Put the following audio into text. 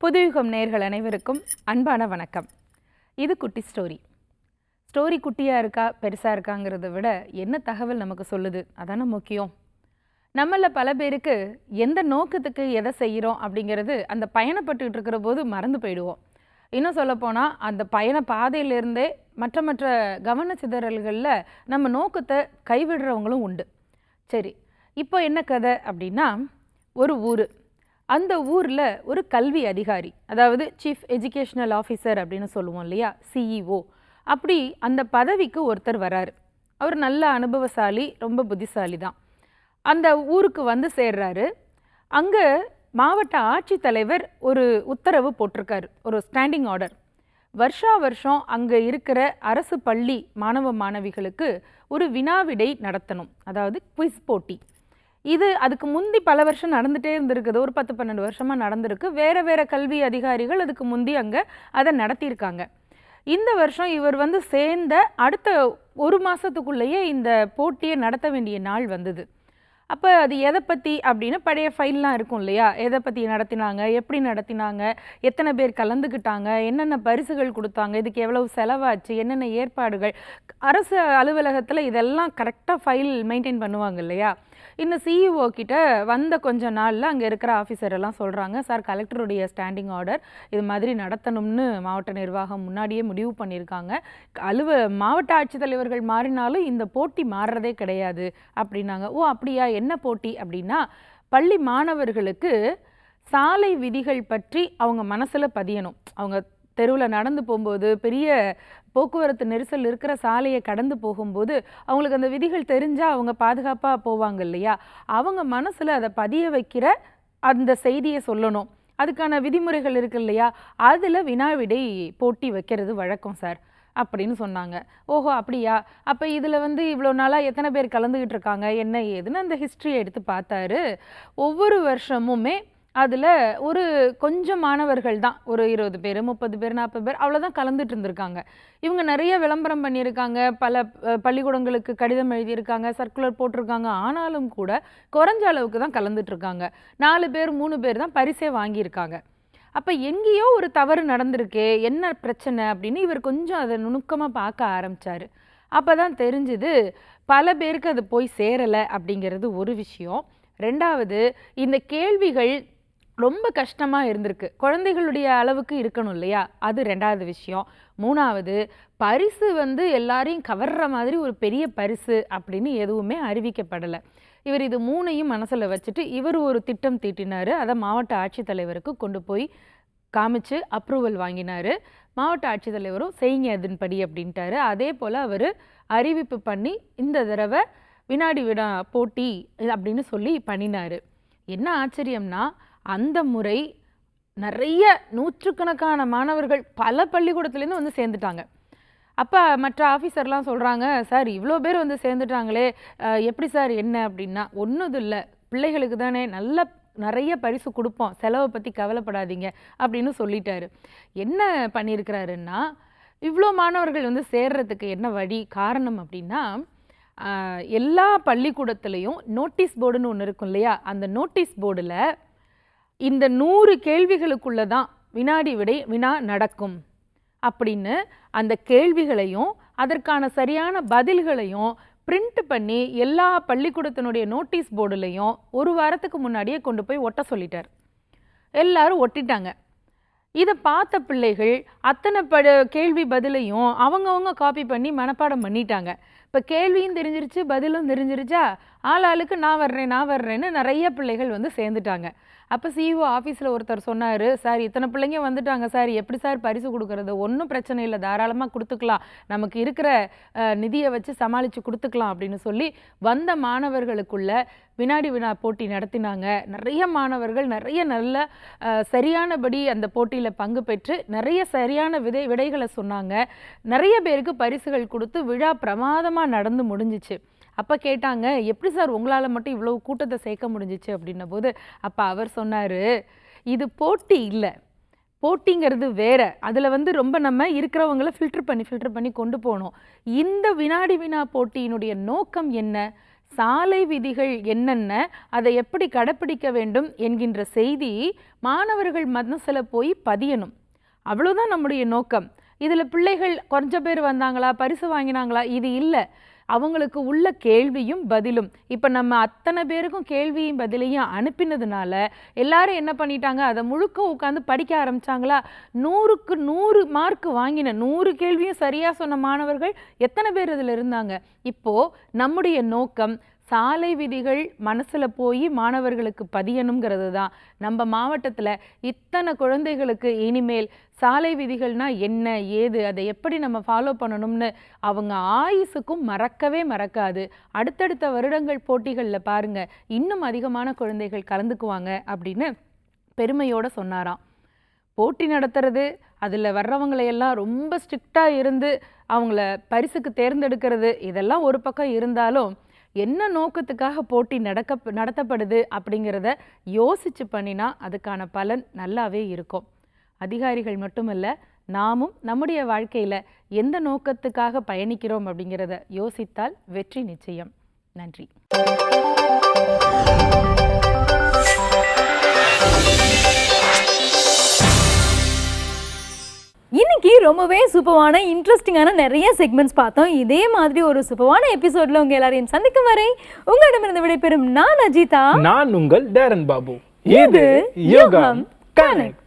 புதுயுகம் நேயர்கள் அனைவருக்கும் அன்பான வணக்கம். இது குட்டி ஸ்டோரி. ஸ்டோரி குட்டியாக இருக்கா பெருசாக இருக்காங்கிறத விட என்ன தகவல் நமக்கு சொல்லுது அதானே முக்கியம். நம்மள பல பேருக்கு எந்த நோக்கத்துக்கு எதை செய்கிறோம் அப்படிங்கிறது அந்த பயணப்பட்டுக்கிட்டு இருக்கிற போது மறந்து போயிடுவோம். இன்னும் சொல்லப்போனால் அந்த பயண பாதையிலேருந்தே மற்ற கவனச்சிதறல்களில் நம்ம நோக்கத்தை கைவிடுறவங்களும் உண்டு. சரி, இப்போ என்ன கதை அப்படின்னா, ஒரு ஊர், அந்த ஊரில் ஒரு கல்வி அதிகாரி, அதாவது சீஃப் எஜுகேஷனல் ஆஃபீஸர் அப்படின்னு சொல்லுவோம் இல்லையா, சிஇஓ, அப்படி அந்த பதவிக்கு ஒருத்தர் வராரு. அவர் நல்ல அனுபவசாலி, ரொம்ப புத்திசாலி தான். அந்த ஊருக்கு வந்து சேர்றாரு. அங்கே மாவட்ட ஆட்சித்தலைவர் ஒரு உத்தரவு போட்டிருக்காரு, ஒரு ஸ்டாண்டிங் ஆர்டர். வருஷம் அங்கே இருக்கிற அரசு பள்ளி மாணவ மாணவிகளுக்கு ஒரு வினாவிடை நடத்தணும், அதாவது குவிஸ் போட்டி. இது அதுக்கு முந்தி பல வருஷம் நடந்துகிட்டே இருந்திருக்குது, ஒரு 10-12 வருஷமாக நடந்திருக்கு. வேறு கல்வி அதிகாரிகள் அதுக்கு முந்தி அங்கே அதை நடத்தியிருக்காங்க. இந்த வருஷம் இவர் வந்து சேர்ந்த அடுத்த ஒரு மாதத்துக்குள்ளேயே இந்த போட்டியை நடத்த வேண்டிய நாள் வந்தது. அப்போ அது எதை பற்றி அப்படின்னு பழைய ஃபைல்லாம் இருக்கும் இல்லையா, எதை பற்றி நடத்தினாங்க, எப்படி நடத்தினாங்க, எத்தனை பேர் கலந்துக்கிட்டாங்க, என்னென்ன பரிசுகள் கொடுத்தாங்க, இதுக்கு எவ்வளவு செலவாச்சு, என்னென்ன ஏற்பாடுகள், அரசு அலுவலகத்தில் இதெல்லாம் கரெக்டாக ஃபைல் மெயின்டைன் பண்ணுவாங்க இல்லையா. இந்த சிஇஓ கிட்ட வந்த கொஞ்ச நாளில் அங்கே இருக்கிற ஆஃபீஸர் எல்லாம் சொல்கிறாங்க, சார் கலெக்டருடைய ஸ்டாண்டிங் ஆர்டர் இது மாதிரி நடத்தணும்னு மாவட்ட நிர்வாகம் முன்னாடியே முடிவு பண்ணியிருக்காங்க. மாவட்ட ஆட்சித்தலைவர்கள் மாறினாலும் இந்த போட்டி மாறுறதே கிடையாது அப்படின்னாங்க. ஓ அப்படியா, என்ன போட்டி அப்படின்னா, பள்ளி மாணவர்களுக்கு சாலை விதிகள் பற்றி அவங்க மனசில் பதியணும். அவங்க தெருவில் நடந்து போகும்போது, பெரிய போக்குவரத்து நெரிசல் இருக்கிற சாலையை கடந்து போகும்போது அவங்களுக்கு அந்த விதிகள் தெரிஞ்சால் அவங்க பாதுகாப்பாக போவாங்க இல்லையா, அவங்க மனசில் அதை பதிய வைக்கிற அந்த செய்தியை சொல்லணும். அதுக்கான விதிமுறைகள் இருக்கு இல்லையா, அதில் வினாவிடை போட்டி வைக்கிறது வழக்கம் சார் அப்படின்னு சொன்னாங்க. ஓஹோ அப்படியா, அப்போ இதில் வந்து இவ்வளோ நாளாக எத்தனை பேர் கலந்துக்கிட்டு இருக்காங்க என்ன ஏதுன்னு அந்த ஹிஸ்ட்ரியை எடுத்து பார்த்தாரு. ஒவ்வொரு வருஷமுமே அதில் ஒரு கொஞ்சம் மாணவர்கள் தான், ஒரு 20 பேர் 30 பேர் 40 பேர் அவ்வளோதான் கலந்துட்டு இருந்திருக்காங்க. இவங்க நிறைய விளம்பரம் பண்ணியிருக்காங்க, பல பள்ளிக்கூடங்களுக்கு கடிதம் எழுதியிருக்காங்க, சர்க்குலர் போட்டிருக்காங்க. ஆனாலும் கூட குறைஞ்ச அளவுக்கு தான் கலந்துட்டு இருக்காங்க. 4 பேர் 3 பேர் தான் பரிசே வாங்கியிருக்காங்க. அப்போ எங்கேயோ ஒரு தவறு நடந்திருக்கே, என்ன பிரச்சனை அப்படின்னு இவர் கொஞ்சம் அதை நுணுக்கமாக பார்க்க ஆரம்பித்தார். அப்போ தான் தெரிஞ்சுது பல பேருக்கு அது போய் சேரலை அப்படிங்கிறது ஒரு விஷயம். ரெண்டாவது, இந்த கேள்விகள் ரொம்ப கஷ்டமாக இருந்திருக்கு, குழந்தைகளுடைய அளவுக்கு இருக்கணும் இல்லையா, அது ரெண்டாவது விஷயம். மூணாவது, பரிசு வந்து எல்லாரையும் கவர்ற மாதிரி ஒரு பெரிய பரிசு அப்படின்னு எதுவுமே அறிவிக்கப்படலை. இவர் இது மூணையும் மனசில் வச்சுட்டு இவர் ஒரு திட்டம் தீட்டினார். அதை மாவட்ட ஆட்சித்தலைவருக்கு கொண்டு போய் காமிச்சு அப்ரூவல் வாங்கினார். மாவட்ட ஆட்சித்தலைவரும் செய்யுங்க அதன்படி அப்படின்ட்டாரு. அதே போல் அவர் அறிவிப்பு பண்ணி இந்த தடவை வினாடி வினா போட்டி அப்படின்னு சொல்லி பண்ணினார். என்ன ஆச்சரியம்னா, அந்த முறை நிறைய நூற்றுக்கணக்கான மாணவர்கள் பல பள்ளிக்கூடத்துலேருந்து வந்து சேர்ந்துட்டாங்க. அப்போ மற்ற ஆஃபீஸர்லாம் சொல்கிறாங்க, சார் இவ்வளோ பேர் வந்து சேர்ந்துட்டாங்களே, எப்படி சார் என்ன அப்படின்னா, ஒன்றும் இல்லை, பிள்ளைகளுக்கு தானே நிறைய பரிசு கொடுப்போம், செலவை பற்றி கவலைப்படாதீங்க அப்படின்னு சொல்லிட்டாரு. என்ன பண்ணியிருக்கிறாருன்னா, இவ்வளோ மாணவர்கள் வந்து சேர்றதுக்கு என்ன வழி காரணம் அப்படின்னா, எல்லா பள்ளிக்கூடத்துலேயும் நோட்டீஸ் போர்டுன்னு ஒன்று இருக்கும் இல்லையா, அந்த நோட்டீஸ் போர்டில் இந்த 100 கேள்விகளுக்குள்ளே தான் வினாடி வினா நடக்கும் அப்படின்னு அந்த கேள்விகளையும் அதற்கான சரியான பதில்களையும் பிரிண்ட் பண்ணி எல்லா பள்ளிக்கூடத்தினுடைய நோட்டீஸ் போர்டுலையும் ஒரு வாரத்துக்கு முன்னாடியே கொண்டு போய் ஒட்ட சொல்லிட்டார். எல்லாரும் ஒட்டிட்டாங்க. இதை பார்த்த பிள்ளைகள் அத்தனை கேள்வி பதிலையும் அவங்கவுங்க காப்பி பண்ணி மனப்பாடம் பண்ணிட்டாங்க. இப்போ கேள்வியும் தெரிஞ்சிருச்சு, பதிலும் தெரிஞ்சிருச்சா, ஆளாளுக்கு நான் வர்றேன்னு நிறைய பிள்ளைகள் வந்து சேர்ந்துட்டாங்க. அப்போ சிஇஓ ஆஃபீஸில் ஒருத்தர் சொன்னார், சார் இத்தனை பிள்ளைங்க வந்துட்டாங்க சார், எப்படி சார் பரிசு கொடுக்கறது, ஒன்றும் பிரச்சனை இல்லை, தாராளமாக கொடுத்துக்கலாம், நமக்கு இருக்கிற நிதியை வச்சு சமாளித்து கொடுத்துக்கலாம் அப்படின்னு சொல்லி வந்த மாணவர்களுக்குள்ள வினாடி வினா போட்டி நடத்தினாங்க. நிறைய மாணவர்கள் நிறைய நல்ல சரியானபடி அந்த போட்டியில் பங்கு பெற்று நிறைய சரியான விடைகளை சொன்னாங்க. நிறைய பேருக்கு பரிசுகள் கொடுத்து விழா பிரமாதமாக நடந்து முடிஞ்சிச்சு. அப்போ கேட்டாங்க, எப்படி சார் உங்களால் மட்டும் இவ்வளோ கூட்டத்தை சேர்க்க முடிஞ்சிச்சு அப்படின்ன போது அப்போ அவர் சொன்னார், இது போட்டி இல்லை, போட்டிங்கிறது வேற, அதில் வந்து ரொம்ப நம்ம இருக்கிறவங்கள ஃபில்டர் பண்ணி கொண்டு போகணும். இந்த வினாடி வினா போட்டியினுடைய நோக்கம் என்ன, சாலை விதிகள் என்னென்ன, அதை எப்படி கடைப்பிடிக்க வேண்டும் என்கின்ற செய்தி மாணவர்கள் மனசுல போய் பதியணும். அவ்வளோதான் நம்முடைய நோக்கம். இதில் பிள்ளைகள் கொஞ்சம் பேர் வந்தாங்களா, பரிசு வாங்கினாங்களா, இது இல்லை. அவங்களுக்கு உள்ள கேள்வியும் பதிலும். இப்போ நம்ம அத்தனை பேருக்கும் கேள்வியும் பதிலையும் அனுப்பினதுனால எல்லாரும் என்ன பண்ணிட்டாங்க, அதை முழுக்க உட்காந்து படிக்க ஆரம்பிச்சாங்களா. 100க்கு 100 மார்க் வாங்கின 100 கேள்வியும் சரியாக சொன்ன மாணவர்கள் எத்தனை பேர் இதில் இருந்தாங்க. இப்போது நம்முடைய நோக்கம் சாலை விதிகள் மனசில் போய் மாணவர்களுக்கு பதியணுங்கிறது தான். நம்ம மாவட்டத்தில் இத்தனை குழந்தைகளுக்கு இனிமேல் சாலை விதிகள்னா என்ன ஏது, அதை எப்படி நம்ம ஃபாலோ பண்ணணும்னு அவங்க ஆயுசுக்கும் மறக்கவே மறக்காது. அடுத்தடுத்த வருடங்கள் போட்டிகளில் பாருங்க, இன்னும் அதிகமான குழந்தைகள் கலந்துக்குவாங்க அப்படின்னு பெருமையோடு சொன்னாராம். போட்டி நடத்துறது, அதில் வர்றவங்களையெல்லாம் ரொம்ப ஸ்ட்ரிக்டாக இருந்து அவங்கள பரிசுக்கு தேர்ந்தெடுக்கிறது, இதெல்லாம் ஒரு பக்கம் இருந்தாலும் என்ன நோக்கத்துக்காக போட்டி நடத்தப்படுது அப்படிங்கிறத யோசிச்சு பண்ணினா அதுக்கான பலன் நல்லாவே இருக்கும். அதிகாரிகள் மட்டுமல்ல, நாமும் நம்முடைய வாழ்க்கையில் எந்த நோக்கத்துக்காக பயணிக்கிறோம் அப்படிங்கிறத யோசித்தால் வெற்றி நிச்சயம். நன்றி. இன்னைக்கு ரொம்பவே சூப்பரான இன்ட்ரெஸ்டிங்கான நிறைய செக்மெண்ட்ஸ் பார்த்தோம். இதே மாதிரி ஒரு சூப்பரான எபிசோட்ல உங்க எல்லாரையும் சந்திக்கும் வரை உங்களிடமிருந்து விடைபெறும் நான் அஜிதா, நான் உங்கள் டேரன் பாபு. இது யுகம் கனெக்ட்.